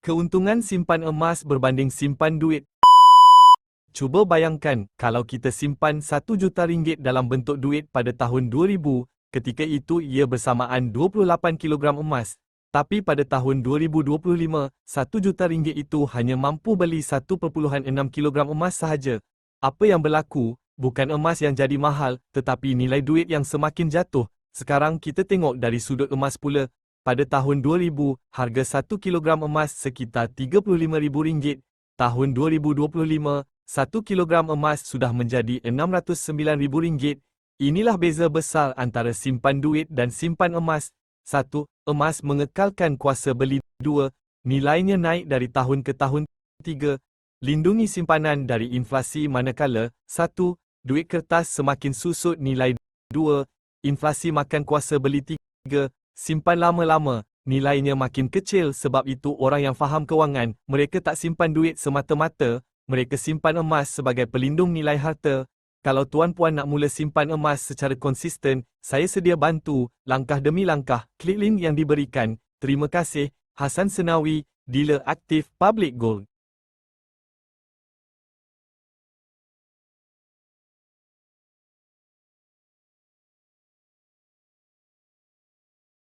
Keuntungan simpan emas berbanding simpan duit. Cuba bayangkan, kalau kita simpan RM1 juta dalam bentuk duit pada tahun 2000, ketika itu ia bersamaan 28 kilogram emas. Tapi pada tahun 2025, RM1 juta itu hanya mampu beli 1,6 kilogram emas sahaja. Apa yang berlaku? Bukan emas yang jadi mahal, tetapi nilai duit yang semakin jatuh. Sekarang kita tengok dari sudut emas pula. Pada tahun 2000, harga 1 kilogram emas sekitar RM35,000. Tahun 2025, 1 kilogram emas sudah menjadi RM609,000. Inilah beza besar antara simpan duit dan simpan emas. 1. Emas mengekalkan kuasa beli. 2. Nilainya naik dari tahun ke tahun. 3. Lindungi simpanan dari inflasi manakala 1. Duit kertas semakin susut nilai. 2. Inflasi makan kuasa beli. 3. Simpan lama-lama, nilainya makin kecil. Sebab itu orang yang faham kewangan, mereka tak simpan duit semata-mata, mereka simpan emas sebagai pelindung nilai harta. Kalau tuan-puan nak mula simpan emas secara konsisten, saya sedia bantu, langkah demi langkah. Klik link yang diberikan. Terima kasih. Hassan Senawi, Dealer Aktif Public Gold.